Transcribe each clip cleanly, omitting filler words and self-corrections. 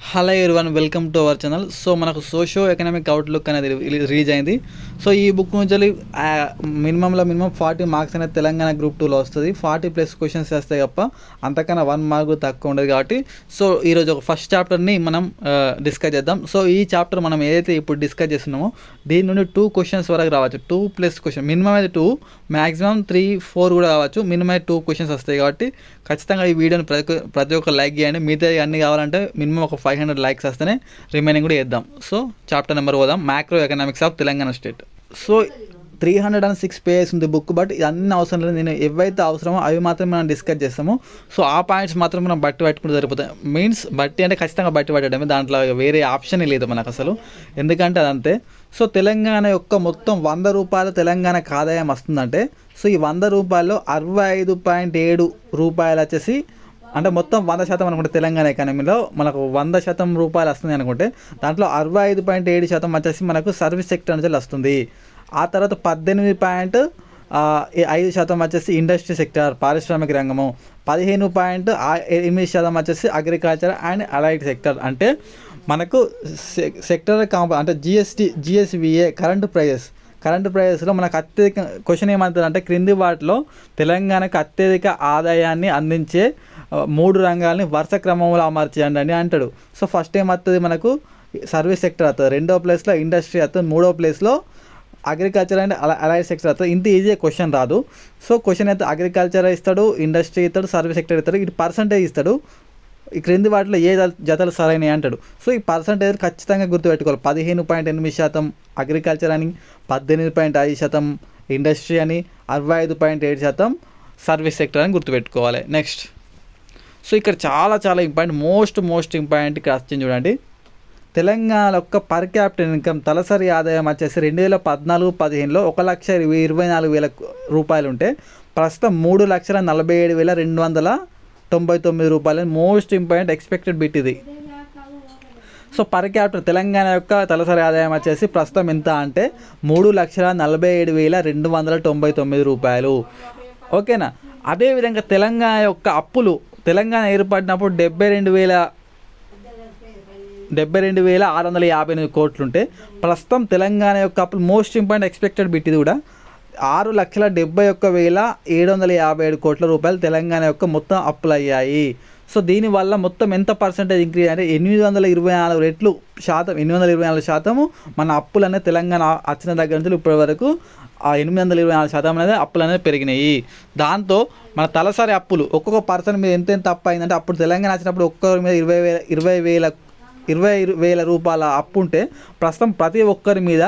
Hello everyone, welcome to our channel. So మనకు socio economic outlook అనేది release అయింది. So ఈ బుక్ నుంచి మినిమం 40 మార్క్స్ అనేది తెలంగాణ గ్రూప్ 2లో వస్తుంది. 40+ క్వశ్చన్స్ వస్తాయి తప్ప అంతకన్నా 1 మార్క్ తక్కువ ఉండదు. కాబట్టి సో ఈరోజు ఒక ఫస్ట్ చాప్టర్ని మనం డిస్కస్ చేద్దాం. సో ఈ చాప్టర్ మనం ఏదైతే ఇప్పుడు డిస్కస్ చేస్తున్నామో దీని నుండి 2 క్వశ్చన్స్ వరకు రావచ్చు. 2+ క్వశ్చన్, మినిమం అయితే 2, మ్యాక్సిమం 3-4 కూడా రావచ్చు. మినిమం 2 క్వశ్చన్స్ వస్తాయి. కాబట్టి ఖచ్చితంగా ఈ వీడియోని ప్రతి ఒక్క లైక్ చేయండి. మిగతా అన్నీ కావాలంటే మినిమం ఒక 500 లైక్స్ వస్తేనే రిమైనింగ్ కూడా చేద్దాం. సో చాప్టర్ నెంబర్ పోదాం. Macro economics of Telangana state. So 306 pages ఉంది బుక్. బట్ అన్ని అవసరం లేదు. నేను ఏవైతే అవసరమో అవి మాత్రం మనం డిస్కస్ చేస్తాము. సో ఆ పాయింట్స్ మాత్రం మనం బట్టి పట్టుకుంటే సరిపోతాయి. మీన్స్ బట్టి అంటే ఖచ్చితంగా బట్టి పట్టడమే, దాంట్లో వేరే ఆప్షన్ లేదు మనకు అసలు. ఎందుకంటే అదంతే. సో తెలంగాణ యొక్క మొత్తం 100 రూపాయల తెలంగాణకు ఆదాయం వస్తుందంటే, సో ఈ 100 రూపాయల్లో 65.7 రూపాయలు వచ్చేసి, అంటే మొత్తం 100% అనుకుంటే తెలంగాణ ఎకానమీలో మనకు 100% రూపాయలు వస్తుంది అనుకుంటే దాంట్లో 65.7% వచ్చేసి మనకు సర్వీస్ సెక్టర్ నుంచి వస్తుంది. ఆ తర్వాత 18.5% వచ్చేసి ఇండస్ట్రీ సెక్టర్, పారిశ్రామిక రంగము. 15.8% వచ్చేసి అగ్రికల్చర్ అండ్ అలైడ్ సెక్టర్. అంటే మనకు సెక్టర్ అంటే జిఎస్విఏ కరెంట్ ప్రైజెస్లో మనకు అత్యధిక క్వశ్చన్ ఏమంటారు అంటే, క్రింది వాటిలో తెలంగాణకు అత్యధిక ఆదాయాన్ని అందించే 3 రంగాలని వరుస క్రమంలో అమర్చేయండి అని అంటాడు. సో ఫస్ట్ ఏమవుతుంది, మనకు సర్వీస్ సెక్టర్ వస్తుంది. 2వ ప్లేస్లో ఇండస్ట్రీ వస్తుంది. 3వ ప్లేస్లో అగ్రికల్చర్ అండ్ అలైడ్ సెక్టర్ వస్తుంది. ఇంత ఈజీగా క్వశ్చన్ రాదు. సో క్వశ్చన్ అయితే అగ్రికల్చర్ ఇస్తాడు, ఇండస్ట్రీ ఇస్తాడు, సర్వీస్ సెక్టర్ ఇస్తాడు. ఇటు పర్సంటేజ్ ఇస్తాడు. ఈ క్రింది వాటిలో ఏ జతలు సరైనవి అంటాడు. సో ఈ పర్సంటేజ్ ఖచ్చితంగా గుర్తుపెట్టుకోవాలి. 15.8% అగ్రికల్చర్ అని, 18.5% ఇండస్ట్రీ అని, 65.7% సర్వీస్ సెక్టర్ అని గుర్తుపెట్టుకోవాలి. నెక్స్ట్, సో ఇక్కడ చాలా ఇంపార్టెంట్, మోస్ట్ ఇంపార్టెంట్ ఇక్కడ వచ్చింది చూడండి. తెలంగాణ యొక్క పర్ క్యాపిటల్ ఇన్కమ్ తలసరి ఆదాయం వచ్చేసి 2014-15లో 1,24,000 రూపాయలు ఉంటే ప్రస్తుతం 3,47,299 రూపాయలు. మోస్ట్ ఇంపార్టెంట్ ఎక్స్పెక్టెడ్ బిట్ ఇది. సో పర్ క్యాపిటల్ తెలంగాణ యొక్క తలసరి ఆదాయం వచ్చేసి ప్రస్తుతం ఎంత అంటే 3,47,299 రూపాయలు. ఓకేనా. అదేవిధంగా తెలంగాణ యొక్క అప్పులు, తెలంగాణ ఏర్పడినప్పుడు 72,658 కోట్లుంటే ప్రస్తుతం తెలంగాణ యొక్క అప్పులు, మోస్ట్ ఇంపార్టెంట్ ఎక్స్పెక్టెడ్ బిట్ ఇది కూడా, 6,71,757 కోట్ల రూపాయలు తెలంగాణ యొక్క మొత్తం అప్పులు అయ్యాయి. సో దీనివల్ల మొత్తం ఎంత పర్సెంటేజ్ ఇంక్రీజ్ అంటే 824 రెట్లు శాతం, 824% మన అప్పులు అనేది తెలంగాణ వచ్చిన దగ్గర నుంచి ఇప్పటి వరకు ఆ 824% అనేది అప్పులు అనేది పెరిగినాయి. దాంతో మన తలసరి అప్పులు ఒక్కొక్క పర్సన్ మీద ఎంత అప్పు అయిందంటే, అప్పుడు తెలంగాణ వచ్చినప్పుడు ఒక్కొక్కరి మీద 20,000 రూపాయల అప్పు ఉంటే ప్రస్తుతం ప్రతి ఒక్కరి మీద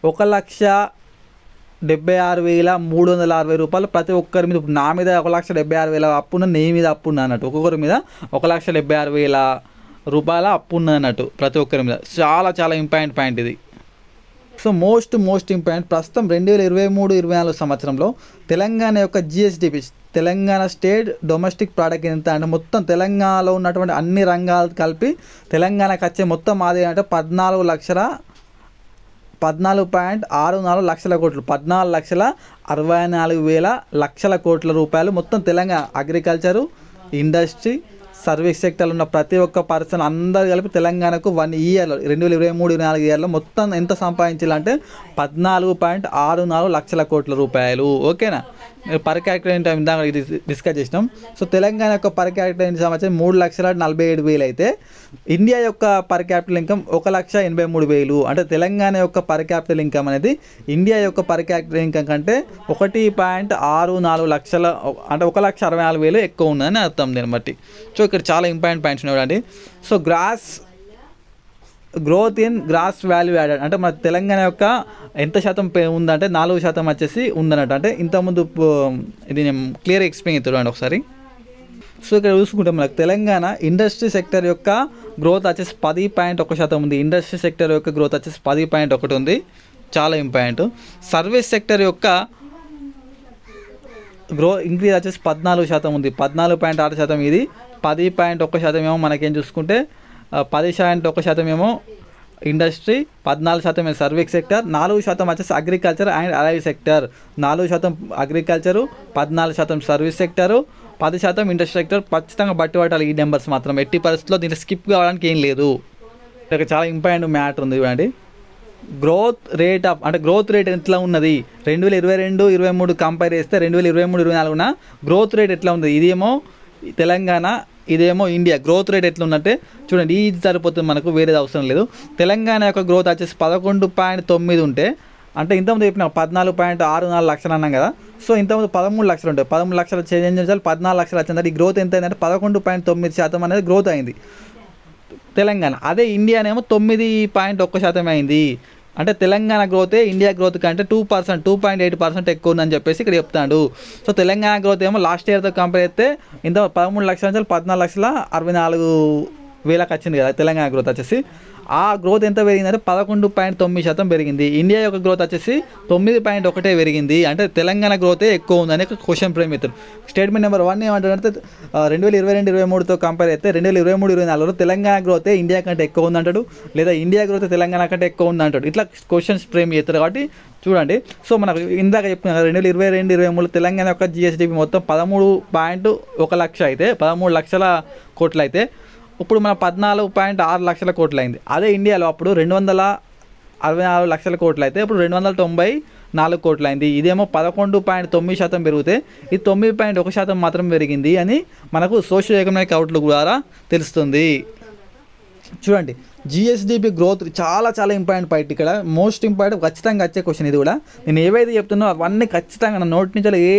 1,76,360 రూపాయలు ప్రతి ఒక్కరి మీద. నా మీద 1,76,000 అప్పు ఉన్న, నీ మీద అప్పు ఉన్న అన్నట్టు. ఒక్కొక్కరి మీద 1,76,000 రూపాయల అప్పు ఉన్న అన్నట్టు ప్రతి ఒక్కరి మీద. చాలా ఇంపార్టెంట్ పాయింట్ ఇది. సో మోస్ట్ ఇంపార్టెంట్, ప్రస్తుతం 2023-24 సంవత్సరంలో తెలంగాణ యొక్క GSDP, Telangana state domestic product ఎంత అంటే, మొత్తం తెలంగాణలో ఉన్నటువంటి అన్ని రంగాలు కలిపి తెలంగాణకు వచ్చే మొత్తం ఆదాయం అంటే 14.64 లక్షల కోట్లు, 14,64,000 కోట్ల రూపాయలు మొత్తం తెలంగాణ అగ్రికల్చరు, ఇండస్ట్రీ, సర్వీస్ సెక్టర్లో ఉన్న ప్రతి ఒక్క పర్సన్ అందరు కలిపి తెలంగాణకు 1 ఇయర్లో 2023-24 ఇయర్లో మొత్తం ఎంత సంపాదించాలంటే 14.64 లక్షల కోట్ల రూపాయలు. ఓకేనా. పర్ క్యాపిటల్ ఇన్కమ్ ఇందాక ఇది డిస్కస్ చేసినాం. సో తెలంగాణ యొక్క పర్ క్యాపిటల్ ఇన్కమ్ వచ్చి 3,47,000 అయితే ఇండియా యొక్క పర్ క్యాపిటల్ ఇన్కమ్ 1,83,000. అంటే తెలంగాణ యొక్క పర్ క్యాపిటల్ ఇన్కమ్ అనేది ఇండియా యొక్క పర్ క్యాపిటల్ ఇన్కమ్ కంటే 1.64 లక్షల, అంటే 1,64,000 ఎక్కువ ఉన్నదని అర్థం దీన్ని బట్టి. సో ఇక్కడ చాలా ఇంపార్టెంట్ పాయింట్స్ ఉన్నాయి. So growth in gross value added అంటే మన తెలంగాణ యొక్క ఎంత శాతం ఉందంటే 4% వచ్చేసి ఉందన్నట్టు. అంటే ఇంతకుముందు ఇది నేను క్లియర్ ఎక్స్ప్లెయిన్ అవుతాను ఒకసారి. సో ఇక్కడ చూసుకుంటే మనకు తెలంగాణ ఇండస్ట్రీ సెక్టర్ యొక్క గ్రోత్ వచ్చేసి 10.1% ఉంది. ఇండస్ట్రీ సెక్టర్ యొక్క గ్రోత్ వచ్చేసి 10.1 ఉంది. చాలా ఇంపార్టెంట్. సర్వీస్ సెక్టర్ యొక్క ఇంక్రీజ్ వచ్చేసి 14% ఉంది. 14.6% ఇది. 10.1% ఏమో మనకేం చూసుకుంటే 10.1% ఏమో ఇండస్ట్రీ, 14% సర్వీస్ సెక్టర్, 4% వచ్చేసి agriculture and allied sector. 4% agriculture, 14% service sector, 10% industry sector. ఖచ్చితంగా బట్టి పట్టాలి ఈ నెంబర్స్ మాత్రం. ఎట్టి పరిస్థితుల్లో దీన్ని స్కిప్ కావడానికి ఏం లేదు. ఇక్కడ చాలా ఇంపార్టెంట్ మ్యాటర్ ఉంది చూడండి. గ్రోత్ రేట్ అంటే గ్రోత్ రేట్ ఎట్లా ఉన్నది 2022-23 కంపేర్ చేస్తే 2023-24 గ్రోత్ రేట్ ఎట్లా ఉంది. ఇదేమో తెలంగాణ, ఇదేమో ఇండియా. గ్రోత్ రేట్ ఎట్లా ఉన్నట్టే చూడండి, ఇది సరిపోతుంది, మనకు వేరేది అవసరం లేదు. తెలంగాణ యొక్క గ్రోత్ వచ్చేసి 11.9 ఉంటే, అంటే ఇంతకుముందు చెప్పిన 14.64 లక్షలు అన్నాం కదా. సో ఇంతకుముందు 13 లక్షలు ఉంటాయి, 13 లక్షలు చేంజ్ చేయాలి, 14 లక్షలు వచ్చిందంటే ఈ గ్రోత్ ఎంత అయిందంటే 11.9% అనేది గ్రోత్ అయింది తెలంగాణ. అదే ఇండియానేమో 9.1% అయింది. అంటే తెలంగాణ గ్రోతే ఇండియా గ్రోత్ కంటే 2.8% ఎక్కువ ఉందని చెప్పేసి ఇక్కడ చెప్తాడు. సో తెలంగాణ గ్రోత్ ఏమో లాస్ట్ ఇయర్తో కంపేర్ అయితే ఇంత 13 లక్షల నుంచి 14,64,000 వచ్చింది కదా తెలంగాణ గ్రోత్ వచ్చేసి. ఆ గ్రోత్ ఎంత పెరిగిందంటే 11.9% పెరిగింది. ఇండియా యొక్క గ్రోత్ వచ్చేసి 9.1 పెరిగింది. అంటే తెలంగాణ గ్రోతే ఎక్కువ ఉందని క్వశ్చన్ ఫ్రేమ్ అవుతారు. స్టేట్మెంట్ నెంబర్ 1 ఏమంటారంటే 2022-23తో కంపేర్ అయితే 2023-24లో తెలంగాణ గ్రోతే ఇండియా కంటే ఎక్కువ ఉందంటాడు, లేదా ఇండియా గ్రోతే తెలంగాణ కంటే ఎక్కువ ఉందంటాడు. ఇట్లా క్వశ్చన్స్ ఫ్రేమ్ చేస్తారు కాబట్టి చూడండి. సో మనకు ఇందాక చెప్తున్నా 2022-23 తెలంగాణ యొక్క జిఎస్డిపి మొత్తం 13.1 లక్ష అయితే 13 లక్షల కోట్లు అయితే ఇప్పుడు మన 14.6 లక్షల కోట్లు అయింది. అదే ఇండియాలో అప్పుడు 264 లక్షల కోట్లు అయితే ఇప్పుడు 294 కోట్లు అయింది. ఇదేమో 11.9% పెరిగితే ఇది 9.1% మాత్రం పెరిగింది అని మనకు సోషియో ఎకనామిక్ అవుట్లుక్ ద్వారా తెలుస్తుంది. చూడండి, జిఎస్డిపి గ్రోత్ చాలా చాలా ఇంపార్టెంట్ పాయింట్. ఇక్కడ మోస్ట్ ఇంపార్టెంట్ ఖచ్చితంగా వచ్చే క్వశ్చన్ ఇది కూడా. నేను ఏవైతే చెప్తున్నా అవన్నీ ఖచ్చితంగా నా నోటి నుంచి ఏ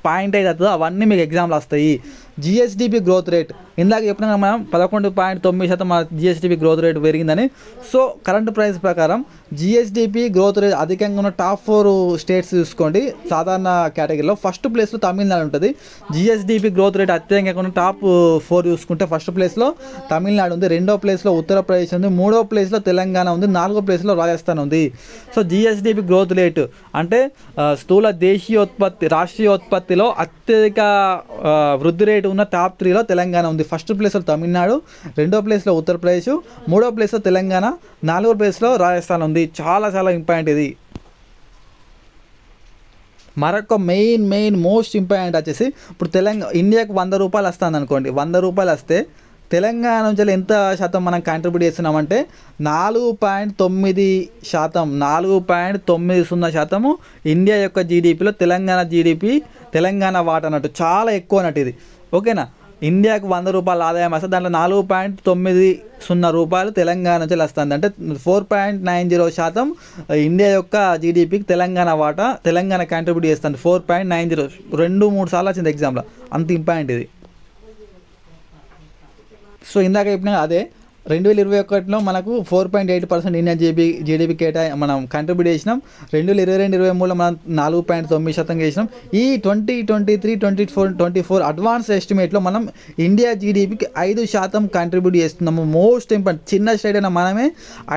పాయింట్ అయితే అవుతుందో అవన్నీ మీకు ఎగ్జామ్లో వస్తాయి. జిఎస్డిపి గ్రోత్ రేట్ ఇందాక చెప్పినా మనం 11.9% జిఎస్డిపి గ్రోత్ రేట్ పెరిగిందని. సో కరెంట్ ప్రైస్ ప్రకారం జిఎస్డిపి గ్రోత్ రేట్ అధికంగా ఉన్న టాప్ 4 స్టేట్స్ చూసుకోండి. సాధారణ కేటగిరీలో ఫస్ట్ ప్లేస్లో తమిళనాడు ఉంటుంది. జిఎస్డిపి గ్రోత్ రేట్ అత్యధికంగా ఉన్న టాప్ 4 చూసుకుంటే ఫస్ట్ ప్లేస్లో తమిళనాడు ఉంది, రెండో ప్లేస్లో ఉత్తరప్రదేశ్ ఉంది, మూడో ప్లేస్లో తెలంగాణ ఉంది, నాలుగో ప్లేస్లో రాజస్థాన్ ఉంది. సో జిఎస్డిపి గ్రోత్ రేటు అంటే స్థూల రాష్ట్రీయోత్పత్తిలో అత్యధిక వృద్ధి రేటు ఉన్న టాప్ 3లో తెలంగాణ ఉంది. ఫస్ట్ ప్లేస్లో తమిళనాడు, రెండో ప్లేస్లో ఉత్తరప్రదేశ్, మూడో ప్లేస్లో తెలంగాణ, నాలుగో ప్లేస్లో రాజస్థాన్ ఉంది. చాలా చాలా ఇంపార్టెంట్ ఇది. మరొక మెయిన్ మోస్ట్ ఇంపార్టెంట్ వచ్చేసి ఇప్పుడు ఇండియాకు 100 రూపాయలు వస్తుంది అనుకోండి. 100 రూపాయలు వస్తే తెలంగాణ నుంచి ఎంత శాతం మనం కాంట్రిబ్యూట్ చేస్తున్నామంటే 4.9%, 4.90% ఇండియా యొక్క జీడిపిలో తెలంగాణ వాటా అన్నట్టు చాలా ఎక్కువ అన్నట్టు ఇది. ఓకేనా, ఇండియాకు 100 రూపాయల ఆదాయం వస్తే దాంట్లో 4.90 రూపాయలు తెలంగాణ నుంచి వస్తుంది. అంటే 4.90% ఇండియా యొక్క జీడిపికి తెలంగాణ వాటా, తెలంగాణ కాంట్రిబ్యూట్ చేస్తుంది. 4.90 2-3 సార్లు వచ్చింది ఎగ్జామ్లో, అంత ఇంపార్టెంట్ ఇది. సో ఇందాక చెప్పినా అదే 2021లో మనకు 4.8% ఇండియా జీడిపి మనం కాంట్రిబ్యూట్ చేసినాం. 2022-23లో మనం 4.9% చేసినాం. ఈ 2023-24 అడ్వాన్స్ ఎస్టిమేట్లో మనం ఇండియా జీడిపికి 5% కాంట్రిబ్యూట్ చేస్తున్నాము. మోస్ట్ ఇంపార్టెంట్, చిన్న స్టేట్ అయినా మనమే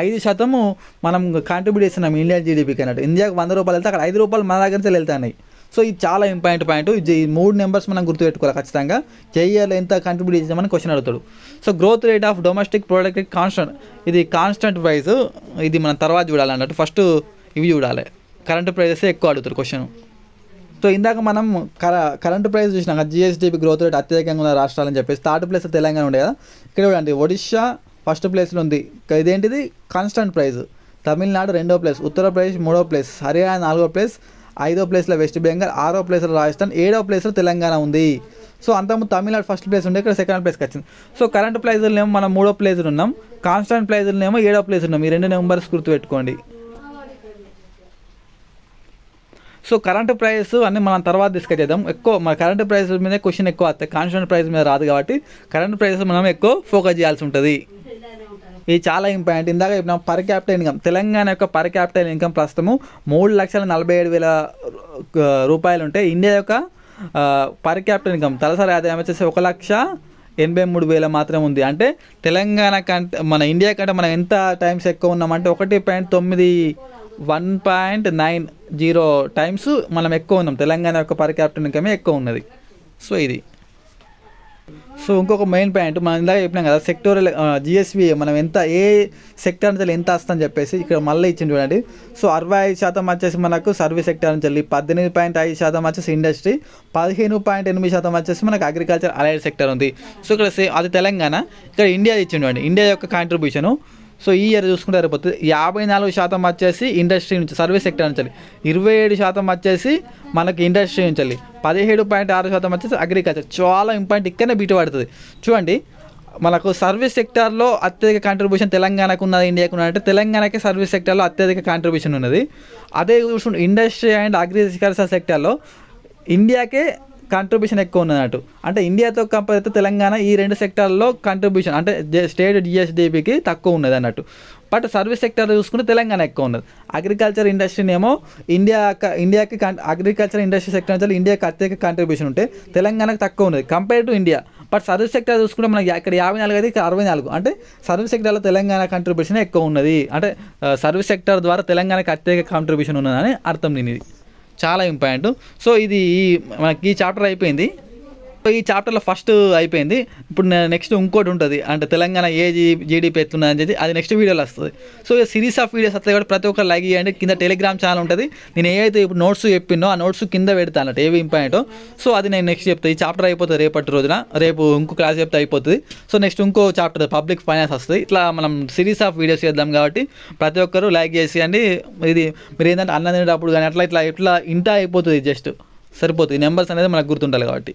5% మనం కాంట్రిబ్యూట్ చేస్తున్నాం ఇండియా జీడిపికి అన్నట్టు. ఇండియాకి 100 రూపాయలు వెళ్తే అక్కడ 5 రూపాయలు మన దగ్గర నుంచి వెళ్తున్నాయి. సో ఇది చాలా ఇంపార్టెంట్ పాయింట్. ఈ 3 నెంబర్స్ మనం గుర్తుపెట్టుకోవాలి ఖచ్చితంగా. కేఈఆర్లో ఎంత కాంట్రిబ్యూట్ చేసామని క్వశ్చన్ అడుగుతాడు. So growth rate of domestic product constant, ఇది కాన్స్టెంట్ ప్రైస్, ఇది మనం తర్వాత చూడాలి అన్నట్టు. ఫస్ట్ ఇవి చూడాలి, కరెంట్ ప్రైజెస్ ఎక్కువ అడుగుతారు క్వశ్చన్. సో ఇందాక మనం కరెంట్ ప్రైస్ చూసినాక జిఎస్డిపి గ్రోత్ రేట్ అత్యధికంగా ఉన్న రాష్ట్రాలని చెప్పేసి థర్డ్ ప్లేస్ తెలంగాణ ఉండే కదా. ఇక్కడ చూడండి, ఒడిషా ఫస్ట్ ప్లేస్లో ఉంది. ఇదేంటిది కాన్స్టెంట్ ప్రైస్. తమిళనాడు రెండో ప్లేస్, ఉత్తరప్రదేశ్ మూడో ప్లేస్, హర్యానా నాలుగో ప్లేస్, 5వ ప్లేస్లో వెస్ట్ బెంగాల్, 6వ ప్లేస్లో రాజస్థాన్, 7వ ప్లేస్లో తెలంగాణ ఉంది. సో అంతకుముందు తమిళనాడు ఫస్ట్ ప్లేస్ ఉండే, ఇక్కడ సెకండ్ ప్లేస్కి వచ్చింది. సో కరెంట్ ప్రైజులనేమో మనం 3వ ప్లేస్లో ఉన్నాం, కాన్స్టెంట్ ప్రైజులనేమో 7వ ప్లేస్ ఉన్నాం. ఈ 2 నెంబర్స్ గుర్తుపెట్టుకోండి. సో కరెంట్ ప్రైస్ అన్నీ మనం తర్వాత డిస్కస్ చేద్దాం. ఎక్కువ మన కరెంట్ ప్రైస్ మీద క్వశ్చన్ ఎక్కువ వస్తాయి, కాన్స్టెంట్ ప్రైస్ మీద రాదు కాబట్టి కరెంట్ ప్రైస్ మనం ఎక్కువ ఫోకస్ చేయాల్సి ఉంటుంది. ఇది చాలా ఇంపార్టెంట్. ఇందాక చెప్పిన పర్ క్యాపిటల్ ఇన్కమ్, తెలంగాణ యొక్క పర్ క్యాపిటల్ ఇన్కమ్ ప్రస్తుతము 3,47,000 రూపాయలు ఉంటే ఇండియా యొక్క పర్ క్యాపిటల్ ఇన్కమ్ తలసరి ఆదాయం వచ్చేసి 1,83,000 మాత్రమే ఉంది. అంటే తెలంగాణ కంటే మన ఇండియా కంటే మనం ఎంత టైమ్స్ ఎక్కువ ఉన్నామంటే 1.90 టైమ్స్ మనం ఎక్కువ ఉన్నాం. తెలంగాణ యొక్క పర్ క్యాపిటల్ ఇన్కమే ఎక్కువ ఉన్నది. సో ఇది. సో ఇంకొక మెయిన్ పాయింట్ మనం ఇందాక చెప్పినాం కదా, సెక్టోరల్ జిఎస్వి మనం ఎంత ఏ సెక్టర్ నుంచి ఎంత వస్తుందని చెప్పేసి ఇక్కడ మళ్ళీ ఇచ్చింది చూడండి. సో 65% వచ్చేసి మనకు సర్వీస్ సెక్టర్ నుంచి వెళ్ళి, 18.5% వచ్చేసి ఇండస్ట్రీ, 15.8% వచ్చేసి మనకు అగ్రికల్చర్ అలైడ్ సెక్టర్ ఉంది. సో ఇక్కడ అది తెలంగాణ, ఇక్కడ ఇండియా ఇచ్చిండు అండి. ఇండియా యొక్క కాంట్రిబ్యూషను సో ఈ ఇయర్ చూసుకుంటే సరిపోతుంది. 54% వచ్చేసి ఇండస్ట్రీ నుంచి, సర్వీస్ సెక్టర్ నుంచి, 27% వచ్చేసి మనకి ఇండస్ట్రీ నుంచి, 17.6% వచ్చేసి అగ్రికల్చర్. చాలా ఇంపార్టెంట్, ఇక్కడనే బీట్ పడుతుంది. చూడండి, మనకు సర్వీస్ సెక్టార్లో అత్యధిక కాంట్రిబ్యూషన్ తెలంగాణకు ఉన్నది, ఇండియాకు ఉన్నది అంటే తెలంగాణకి సర్వీస్ సెక్టార్లో అత్యధిక కాంట్రిబ్యూషన్ ఉన్నది. అదే చూసుకుంటే ఇండస్ట్రీ అండ్ అగ్రికల్చర్ సెక్టార్లో ఇండియాకే కాంట్రిబ్యూషన్ ఎక్కువ ఉన్నది అన్నట్టు. అంటే ఇండియాతో కంపేర్ అయితే తెలంగాణ ఈ 2 సెక్టార్లో కాంట్రిబ్యూషన్ అంటే స్టేట్ జిఎస్డిపికి తక్కువ ఉన్నది అన్నట్టు. బట్ సర్వీస్ సెక్టార్లో చూసుకుంటే తెలంగాణ ఎక్కువ ఉన్నది. అగ్రికల్చర్ ఇండస్ట్రీనేమో ఇండియాకి అగ్రికల్చర్ ఇండస్ట్రీ సెక్టర్ నుంచి ఇండియాకి అత్యధిక కాంట్రిబ్యూషన్ ఉంటే తెలంగాణకు తక్కువ ఉన్నది compare to India. But service sector చూసుకుంటే మనకి ఇక్కడ 54 అయితే ఇక్కడ 64, అంటే సర్వీస్ సెక్టర్లో తెలంగాణ కాంట్రిబ్యూషన్ ఎక్కువ ఉన్నది. అంటే సర్వీస్ సెక్టర్ ద్వారా తెలంగాణకి అత్యధిక కాంట్రిబ్యూషన్ ఉన్నదని అర్థం. నేను ఇది చాలా ఇంపార్టెంట్. సో ఇది మనకి ఈ చాప్టర్ అయిపోయింది. ఈ చాప్టర్లో ఫస్ట్ అయిపోయింది. ఇప్పుడు నెక్స్ట్ ఇంకోటి ఉంటుంది, అంటే తెలంగాణ జీడిపి ఎట్లున్నది అని చెప్పి అది నెక్స్ట్ వీడియోలో వస్తుంది. సో ఈ సిరీస్ ఆఫ్ వీడియోస్ వస్తాయి కాబట్టి ప్రతి ఒక్కరు లైక్ చేయండి. కింద టెలిగ్రామ్ ఛానల్ ఉంటుంది, నేను ఏవైతే ఇప్పుడు నోట్స్ చెప్పినో ఆ నోట్స్ కింద పెడతాను అన్నట్టు, ఏవి ఇంపార్టెంటో. సో అది నేను నెక్స్ట్ చెప్తాను. ఈ చాప్టర్ అయిపోతుంది రేపటి రోజున, రేపు ఇంకో క్లాస్ చెప్తే అయిపోతుంది. సో నెక్స్ట్ ఇంకో చాప్టర్ పబ్లిక్ ఫైనాన్స్ వస్తుంది. ఇట్లా మనం సిరీస్ ఆఫ్ వీడియోస్ చేద్దాం కాబట్టి ప్రతి ఒక్కరు లైక్ చేసేయండి. ఇది మీరు ఏంటంటే అన్నం తినేటప్పుడు కానీ అట్లా ఇట్లా ఇంటా అయిపోతుంది, జస్ట్ సరిపోతుంది. నెంబర్స్ అనేది మనకు గుర్తుండాలి కాబట్టి.